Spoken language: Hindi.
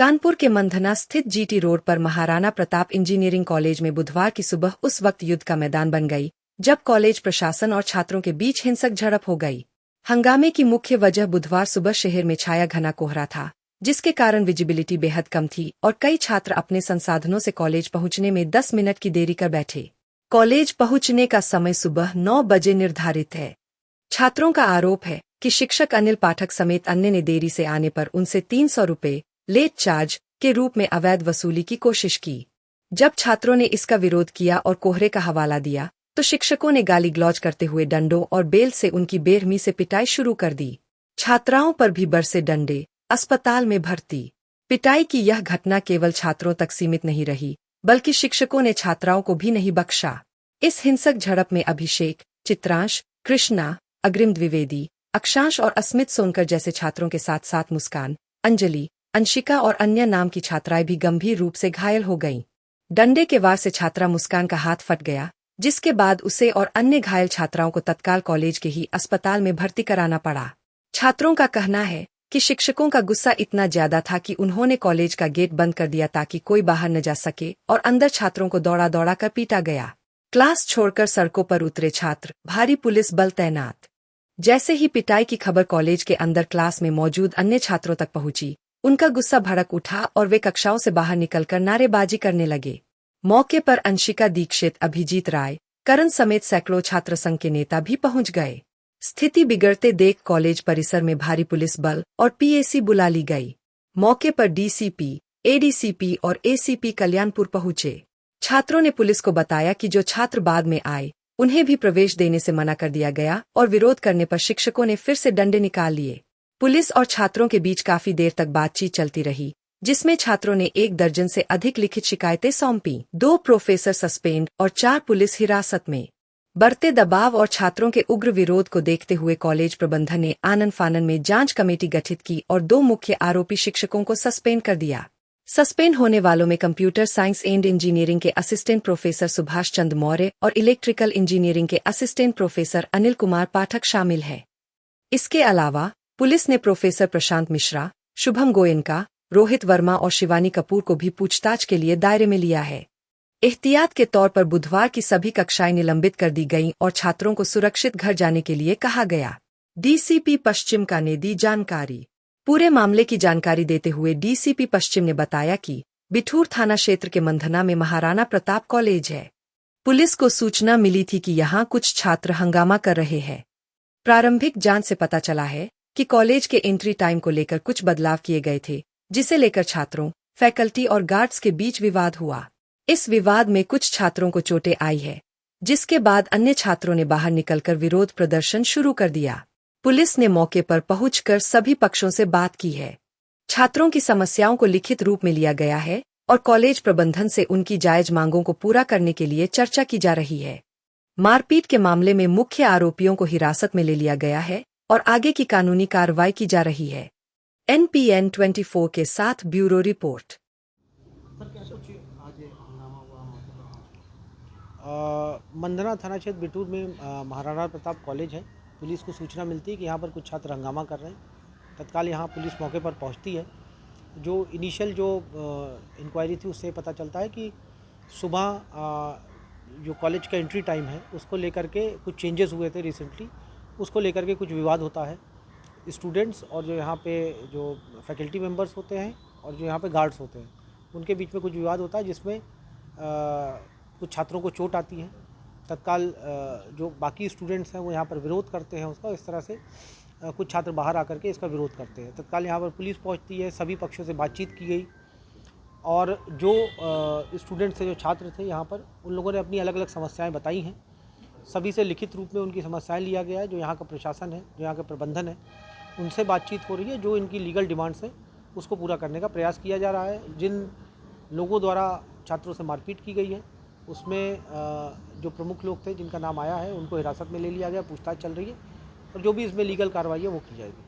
कानपुर के मंधना स्थित जीटी रोड पर महाराणा प्रताप इंजीनियरिंग कॉलेज में बुधवार की सुबह उस वक्त युद्ध का मैदान बन गई जब कॉलेज प्रशासन और छात्रों के बीच हिंसक झड़प हो गई। हंगामे की मुख्य वजह बुधवार सुबह शहर में छाया घना कोहरा था, जिसके कारण विजिबिलिटी बेहद कम थी और कई छात्र अपने संसाधनों से कॉलेज पहुंचने में 10 मिनट की देरी कर बैठे। कॉलेज पहुंचने का समय सुबह 9 बजे निर्धारित है। छात्रों का आरोप है कि शिक्षक अनिल पाठक समेत अन्य ने देरी से आने पर उनसे 300 रुपये लेट चार्ज के रूप में अवैध वसूली की कोशिश की। जब छात्रों ने इसका विरोध किया और कोहरे का हवाला दिया तो शिक्षकों ने गाली गलौज करते हुए डंडों और बेल से उनकी बेरहमी से पिटाई शुरू कर दी। छात्राओं पर भी बरसे डंडे, अस्पताल में भर्ती। पिटाई की यह घटना केवल छात्रों तक सीमित नहीं रही, बल्कि शिक्षकों ने छात्राओं को भी नहीं बख्शा। इस हिंसक झड़प में अभिषेक, चित्रांश, कृष्णा, अग्रिम द्विवेदी, अक्षांश और अस्मित सोनकर जैसे छात्रों के साथ साथ मुस्कान, अंजलि, अंशिका और अन्य नाम की छात्राएं भी गंभीर रूप से घायल हो गईं। डंडे के वार से छात्रा मुस्कान का हाथ फट गया, जिसके बाद उसे और अन्य घायल छात्राओं को तत्काल कॉलेज के ही अस्पताल में भर्ती कराना पड़ा। छात्रों का कहना है कि शिक्षकों का गुस्सा इतना ज्यादा था कि उन्होंने कॉलेज का गेट बंद कर दिया ताकि कोई बाहर न जा सके और अंदर छात्रों को दौड़ा दौड़ा कर पीटा गया। क्लास छोड़कर सड़कों पर उतरे छात्र, भारी पुलिस बल तैनात। जैसे ही पिटाई की खबर कॉलेज के अंदर क्लास में मौजूद अन्य छात्रों तक पहुंची, उनका गुस्सा भड़क उठा और वे कक्षाओं से बाहर निकलकर नारेबाजी करने लगे। मौके पर अंशिका दीक्षित, अभिजीत राय, करण समेत सैकड़ों छात्र संघ के नेता भी पहुंच गए। स्थिति बिगड़ते देख कॉलेज परिसर में भारी पुलिस बल और पीएसी बुला ली गई। मौके पर डीसीपी, एडीसीपी और एसीपी कल्याणपुर पहुंचे। छात्रों ने पुलिस को बताया कि जो छात्र बाद में आए उन्हें भी प्रवेश देने से मना कर दिया गया और विरोध करने पर शिक्षकों ने फिर से डंडे निकाल लिए। पुलिस और छात्रों के बीच काफी देर तक बातचीत चलती रही, जिसमें छात्रों ने 1 दर्जन से अधिक लिखित शिकायतें सौंपी। 2 प्रोफेसर सस्पेंड और 4 पुलिस हिरासत में। बढ़ते दबाव और छात्रों के उग्र विरोध को देखते हुए कॉलेज प्रबंधन ने आनन फानन में जांच कमेटी गठित की और 2 मुख्य आरोपी शिक्षकों को सस्पेंड कर दिया। सस्पेंड होने वालों में कंप्यूटर साइंस एंड इंजीनियरिंग के असिस्टेंट प्रोफेसर सुभाष चंद्र मौर्य और इलेक्ट्रिकल इंजीनियरिंग के असिस्टेंट प्रोफेसर अनिल कुमार पाठक शामिल है। इसके अलावा पुलिस ने प्रोफेसर प्रशांत मिश्रा, शुभम गोयनका, रोहित वर्मा और शिवानी कपूर को भी पूछताछ के लिए दायरे में लिया है। एहतियात के तौर पर बुधवार की सभी कक्षाएं निलंबित कर दी गईं और छात्रों को सुरक्षित घर जाने के लिए कहा गया। डीसीपी पश्चिम का ने दी जानकारी। पूरे मामले की जानकारी देते हुए डीसीपी पश्चिम ने बताया कि बिठूर थाना क्षेत्र के मंधना में महाराणा प्रताप कॉलेज है। पुलिस को सूचना मिली थी कि यहां कुछ छात्र हंगामा कर रहे हैं। प्रारंभिक जांच से पता चला है कि कॉलेज के एंट्री टाइम को लेकर कुछ बदलाव किए गए थे, जिसे लेकर छात्रों, फैकल्टी और गार्ड्स के बीच विवाद हुआ। इस विवाद में कुछ छात्रों को चोटें आई है, जिसके बाद अन्य छात्रों ने बाहर निकलकर विरोध प्रदर्शन शुरू कर दिया। पुलिस ने मौके पर पहुंचकर सभी पक्षों से बात की है। छात्रों की समस्याओं को लिखित रूप में लिया गया है और कॉलेज प्रबंधन से उनकी जायज मांगों को पूरा करने के लिए चर्चा की जा रही है। मारपीट के मामले में मुख्य आरोपियों को हिरासत में ले लिया गया है और आगे की कानूनी कार्रवाई की जा रही है। NPN 24 के साथ ब्यूरो रिपोर्ट। मंधना थाना क्षेत्र बिठूर में महाराणा प्रताप कॉलेज है। पुलिस को सूचना मिलती है कि यहाँ पर कुछ छात्र हंगामा कर रहे हैं। तत्काल यहाँ पुलिस मौके पर पहुँचती है। जो इनिशियल इंक्वायरी थी उससे पता चलता है कि सुबह जो कॉलेज का एंट्री टाइम है उसको लेकर के कुछ चेंजेस हुए थे रिसेंटली, उसको लेकर के कुछ विवाद होता है। स्टूडेंट्स और जो यहाँ पे जो फैकल्टी मेंबर्स होते हैं और जो यहाँ पे गार्ड्स होते हैं उनके बीच में कुछ विवाद होता है, जिसमें कुछ छात्रों को चोट आती है। तत्काल जो बाकी स्टूडेंट्स हैं वो यहाँ पर विरोध करते हैं उसका। इस तरह से कुछ छात्र बाहर आकर के इसका विरोध करते हैं। तत्काल यहाँ पर पुलिस पहुँचती है, सभी पक्षों से बातचीत की गई और जो स्टूडेंट्स थे, जो छात्र थे यहाँ पर, उन लोगों ने अपनी अलग अलग समस्याएं बताई हैं। सभी से लिखित रूप में उनकी समस्याएं लिया गया है। जो यहाँ का प्रशासन है, जो यहाँ का प्रबंधन है, उनसे बातचीत हो रही है। जो इनकी लीगल डिमांड्स है उसको पूरा करने का प्रयास किया जा रहा है। जिन लोगों द्वारा छात्रों से मारपीट की गई है उसमें जो प्रमुख लोग थे जिनका नाम आया है उनको हिरासत में ले लिया गया, पूछताछ चल रही है और जो भी इसमें लीगल कार्रवाई है वो की जाएगी।